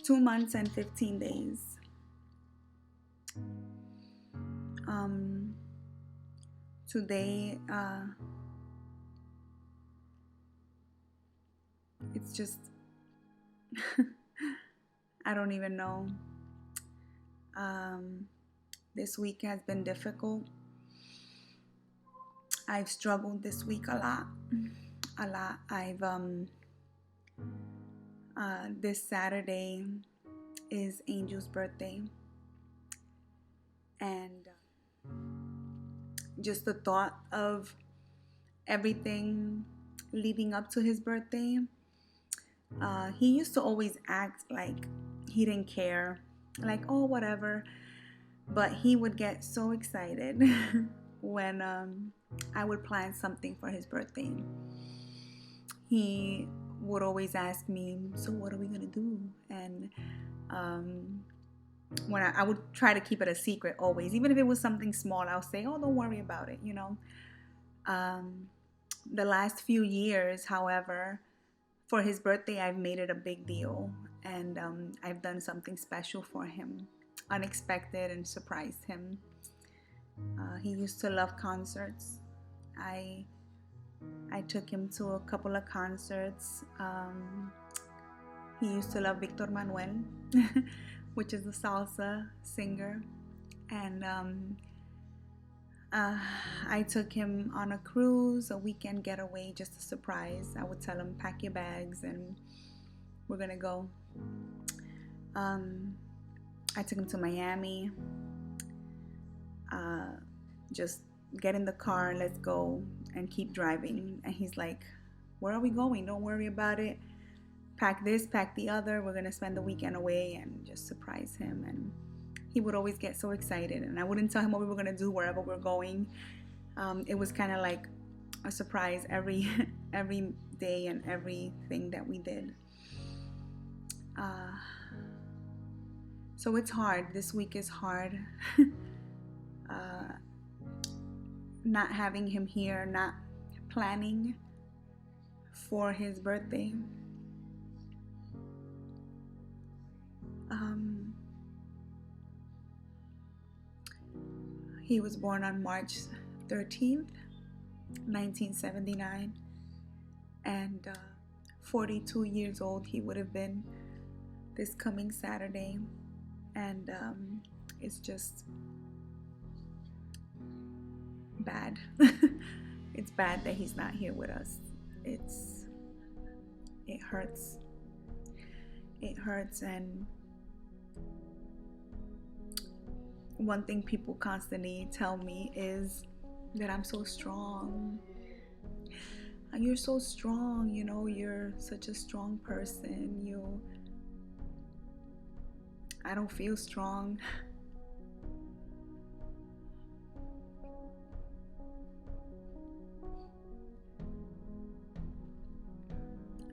2 months and 15 days. Today, it's just, I don't even know. This week has been difficult. I've struggled this week a lot. This Saturday is Angel's birthday, and just the thought of everything leading up to his birthday, he used to always act like he didn't care, like, oh, whatever, but he would get so excited when I would plan something for his birthday. He would always ask me, so what are we gonna do? And when I would try to keep it a secret always, even if it was something small, I'll say, oh, don't worry about it, The last few years, however, for his birthday, I've made it a big deal, and I've done something special for him, unexpected, and surprised him. He used to love concerts. I took him to a couple of concerts. He used to love Victor Manuel, which is a salsa singer. And I took him on a cruise, a weekend getaway, just a surprise. I would tell him, pack your bags and we're gonna go. I took him to Miami. Just get in the car, let's go, and keep driving. And he's like, where are we going? Don't worry about it. Pack this, pack the other. We're gonna spend the weekend away, and just surprise him. And he would always get so excited, and I wouldn't tell him what we were gonna do wherever we're going. It was kind of like a surprise every day and everything that we did. So it's hard. This week is hard. Not having him here, not planning for his birthday. He was born on March 13th, 1979, and 42 years old he would have been this coming Saturday. And it's just bad. It's bad that he's not here with us. It hurts. It hurts. And one thing people constantly tell me is that I'm so strong. You're so strong, you're such a strong person. I don't feel strong.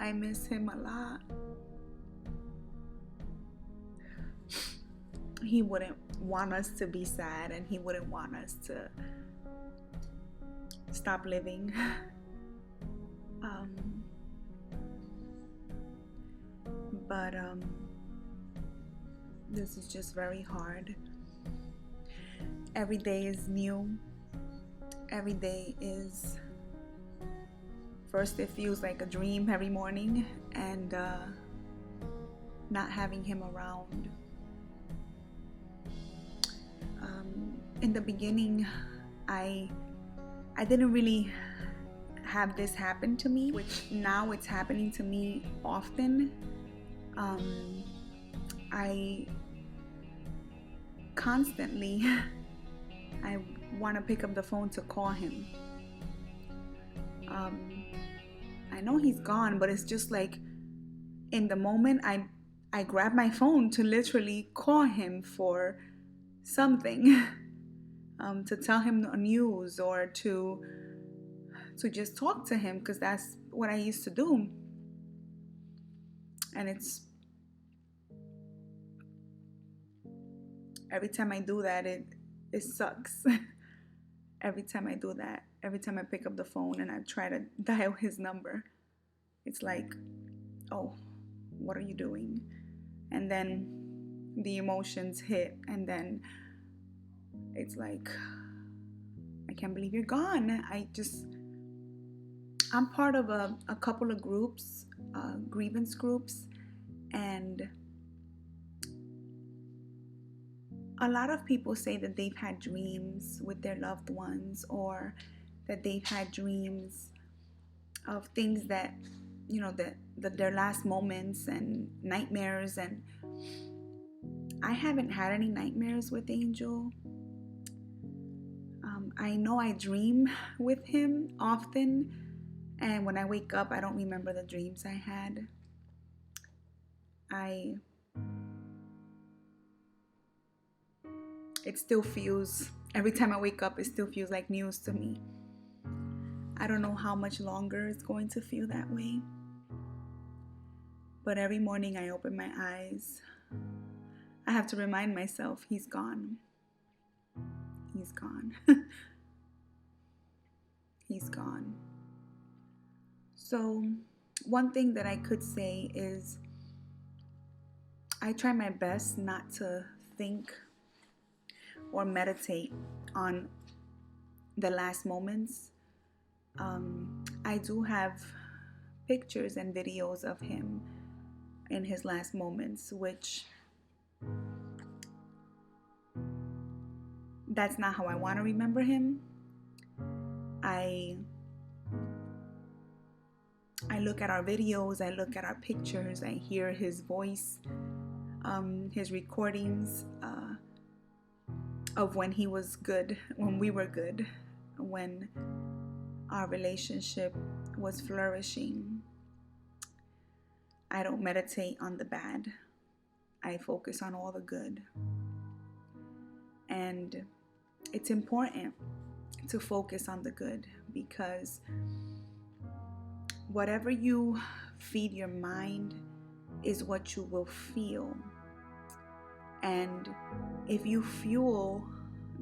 I miss him a lot. He wouldn't want us to be sad, and he wouldn't want us to stop living. But this is just very hard. Every day is new. Every day is, first it feels like a dream every morning, and not having him around. In the beginning, I didn't really have this happen to me, which now it's happening to me often. I constantly I want to pick up the phone to call him. I know he's gone, but it's just like in the moment I grab my phone to literally call him for something, to tell him the news, or to just talk to him, because that's what I used to do. And it's every time I do that, it sucks. Every time I do that, every time I pick up the phone and I try to dial his number, it's like, oh, what are you doing? and then the emotions hit, and then it's like, I can't believe you're gone. I'm part of a couple of groups, grievance groups, and a lot of people say that they've had dreams with their loved ones, or that they've had dreams of things that, that their last moments and nightmares. And I haven't had any nightmares with Angel. I know I dream with him often, and when I wake up, I don't remember the dreams I had. It still feels, every time I wake up, it still feels like news to me. I don't know how much longer it's going to feel that way. But every morning I open my eyes, I have to remind myself, he's gone. He's gone. He's gone. So one thing that I could say is I try my best not to think or meditate on the last moments. I do have pictures and videos of him in his last moments, which that's not how I want to remember him. I look at our videos, I look at our pictures, I hear his voice, his recordings of when he was good, when we were good, when our relationship was flourishing. I don't meditate on the bad. I focus on all the good. And it's important to focus on the good, because whatever you feed your mind is what you will feel. And if you fuel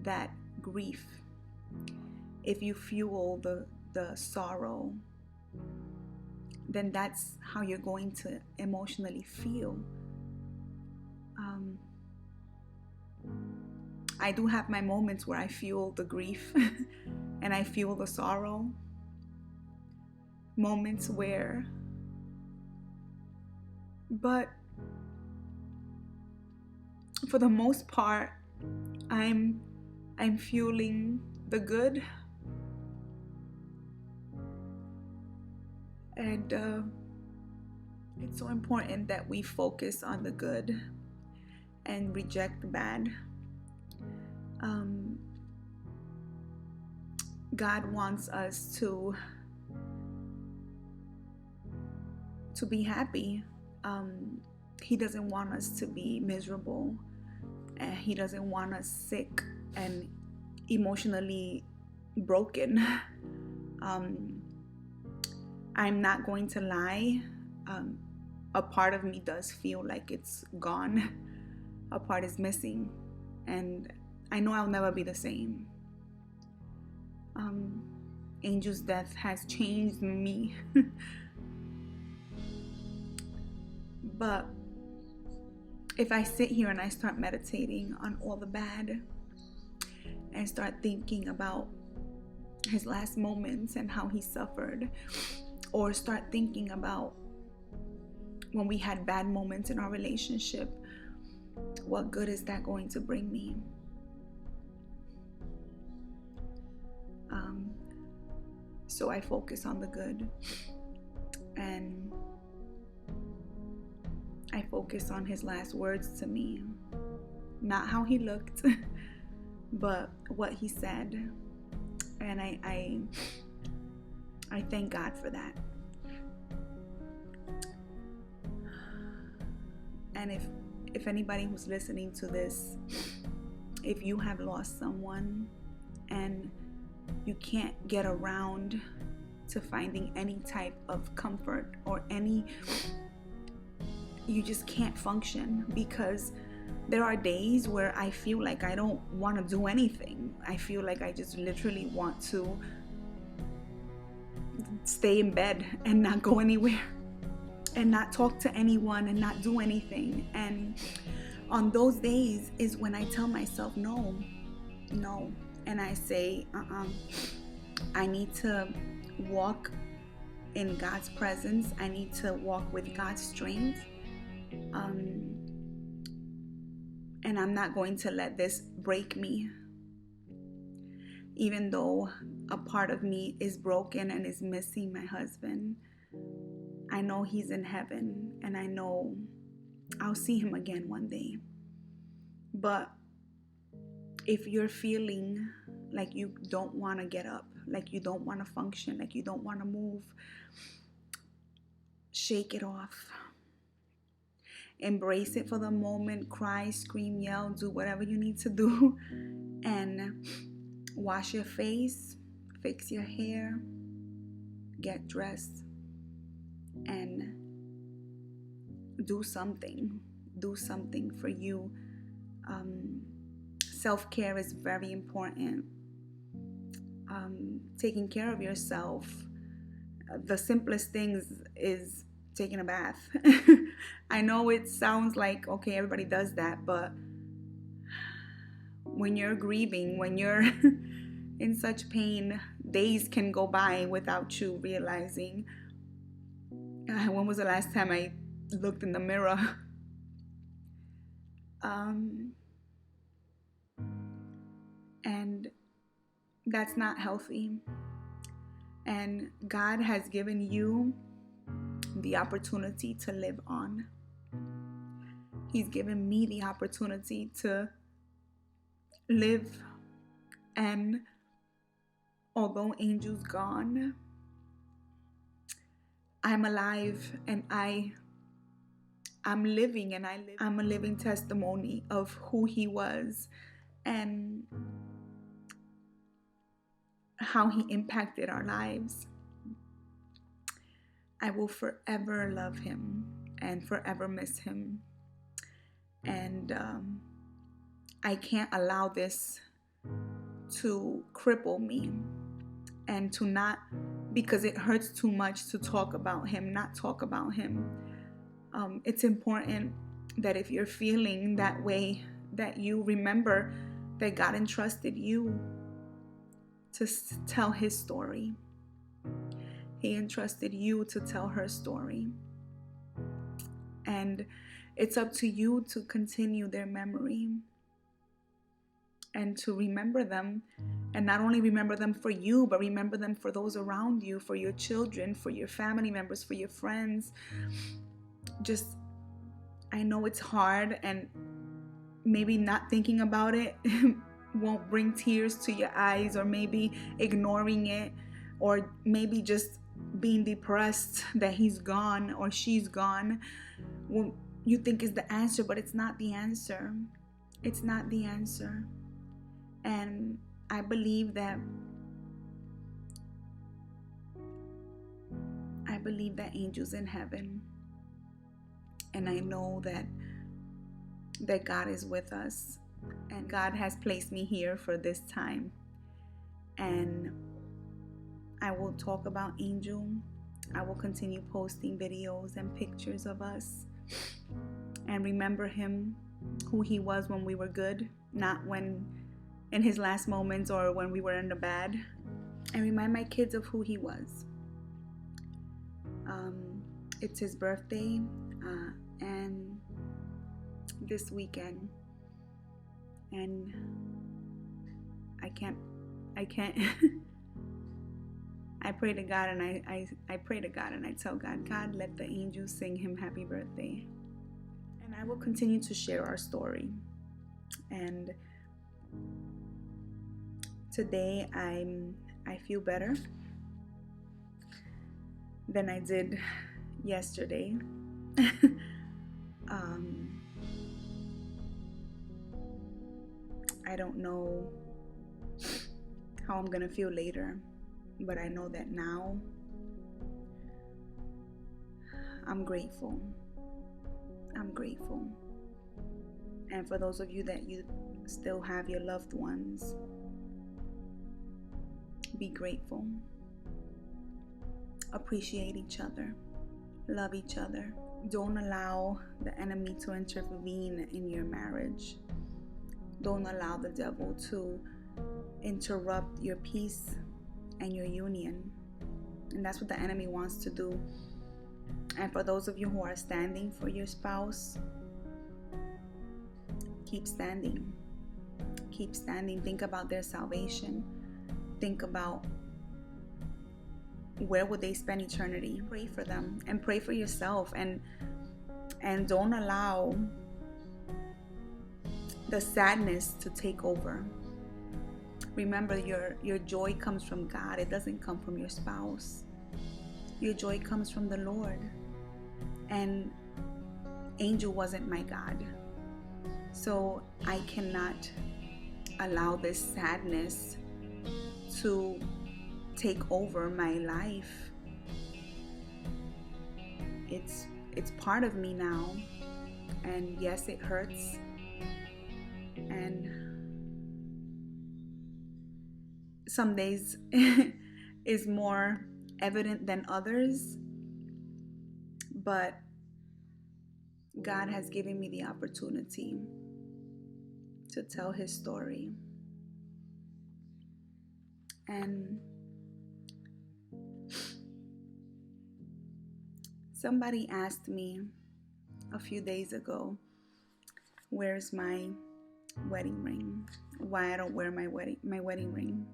that grief, if you fuel the sorrow, then that's how you're going to emotionally feel. I do have my moments where I fuel the grief and I fuel the sorrow. Moments where, but for the most part, I'm fueling the good. And it's so important that we focus on the good and reject the bad. God wants us to be happy. He doesn't want us to be miserable. He doesn't want us sick and emotionally broken. I'm not going to lie. A part of me does feel like it's gone. A part is missing. And I know I'll never be the same. Angel's death has changed me. But if I sit here and I start meditating on all the bad and start thinking about his last moments and how he suffered, or start thinking about when we had bad moments in our relationship, what good is that going to bring me? So I focus on the good, and I focus on his last words to me. Not how he looked, but what he said. And I thank God for that. And if anybody who's listening to this, if you have lost someone and you can't get around to finding any type of comfort or you just can't function, because there are days where I feel like I don't want to do anything. I feel like I just literally want to stay in bed and not go anywhere. and not talk to anyone and not do anything. And on those days is when I tell myself no, no. And I say, I need to walk in God's presence. I need to walk with God's strength. And I'm not going to let this break me. Even though a part of me is broken and is missing my husband, I know he's in heaven, and I know I'll see him again one day. But if you're feeling like you don't want to get up, like you don't want to function, like you don't want to move, shake it off. Embrace it for the moment. Cry, scream, yell, do whatever you need to do. And wash your face, fix your hair, get dressed, and do something. Do something for you. Self-care is very important. Taking care of yourself. The simplest things is taking a bath. I know it sounds like, okay, everybody does that, but when you're grieving, when you're in such pain, days can go by without you realizing. When was the last time I looked in the mirror? And that's not healthy. And God has given you the opportunity to live on. He's given me the opportunity to live. And although Angel's gone, I'm alive, and I'm living, and I'm a living testimony of who he was and how he impacted our lives. I will forever love him and forever miss him. And I can't allow this to cripple me, and to not, because it hurts too much to talk about him, not talk about him. It's important that if you're feeling that way, that you remember that God entrusted you to tell his story. He entrusted you to tell her story. And it's up to you to continue their memory and to remember them. And not only remember them for you, but remember them for those around you, for your children, for your family members, for your friends. Just, I know it's hard, and maybe not thinking about it won't bring tears to your eyes, or maybe ignoring it, or maybe just being depressed that he's gone or she's gone. Well, you think is the answer, but it's not the answer. It's not the answer. And I believe that Angel's in heaven. And I know that God is with us, and God has placed me here for this time. And I will talk about Angel. I will continue posting videos and pictures of us, and remember him, who he was when we were good, not when in his last moments or when we were in the bad, and remind my kids of who he was. It's his birthday, and this weekend, and I can't I pray to God, and I pray to God, and I tell God, God, let the angels sing him happy birthday. And I will continue to share our story. And today I feel better than I did yesterday. I don't know how I'm gonna feel later, but I know that now I'm grateful. I'm grateful. And for those of you that you still have your loved ones, be grateful. Appreciate each other. Love each other. Don't allow the enemy to intervene in your marriage. Don't allow the devil to interrupt your peace and your union. And that's what the enemy wants to do. And for those of you who are standing for your spouse, keep standing. Keep standing. Think about their salvation. Think about where would they spend eternity. Pray for them and pray for yourself, and don't allow the sadness to take over. Remember, your joy comes from God. It doesn't come from your spouse. Your joy comes from the Lord. And Angel wasn't my God. So I cannot allow this sadness to take over my life. It's part of me now. And yes, it hurts. And some days is more evident than others, but God has given me the opportunity to tell his story. And somebody asked me a few days ago, where's my wedding ring? Why I don't wear my wedding ring.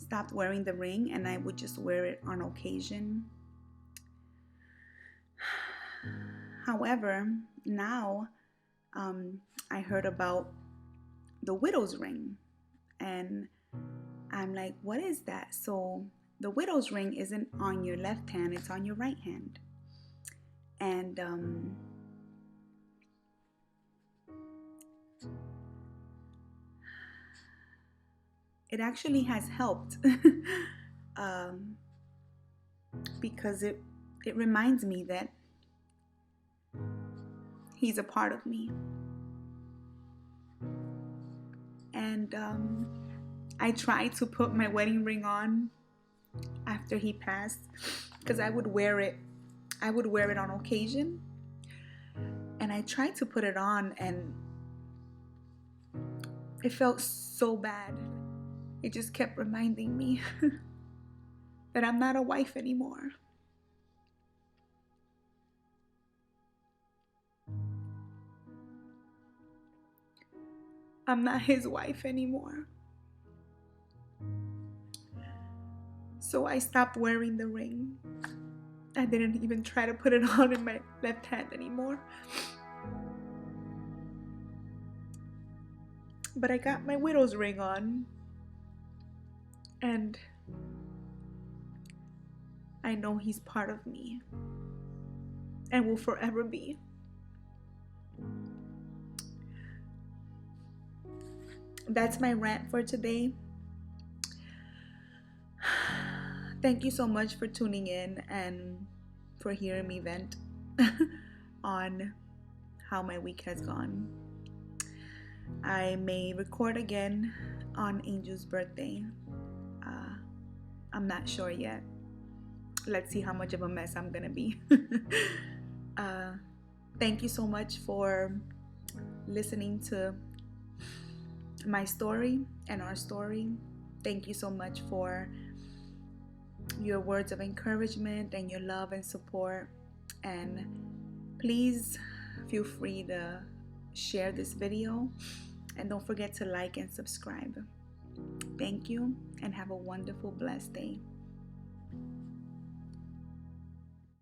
Stopped wearing the ring, and I would just wear it on occasion. However, now I heard about the widow's ring, and I'm like, what is that? So the widow's ring isn't on your left hand, it's on your right hand. And it actually has helped because it reminds me that he's a part of me. And I tried to put my wedding ring on after he passed, because I would wear it on occasion. And I tried to put it on, and it felt so bad. It just kept reminding me that I'm not a wife anymore. I'm not his wife anymore. So I stopped wearing the ring. I didn't even try to put it on in my left hand anymore. But I got my widow's ring on. And I know he's part of me and will forever be. That's my rant for today. Thank you so much for tuning in and for hearing me vent on how my week has gone. I may record again on Angel's birthday. I'm not sure yet. Let's see how much of a mess I'm gonna be. Thank you so much for listening to my story and our story. Thank you so much for your words of encouragement and your love and support. And please feel free to share this video, and don't forget to like and subscribe. Thank you, and have a wonderful, blessed day.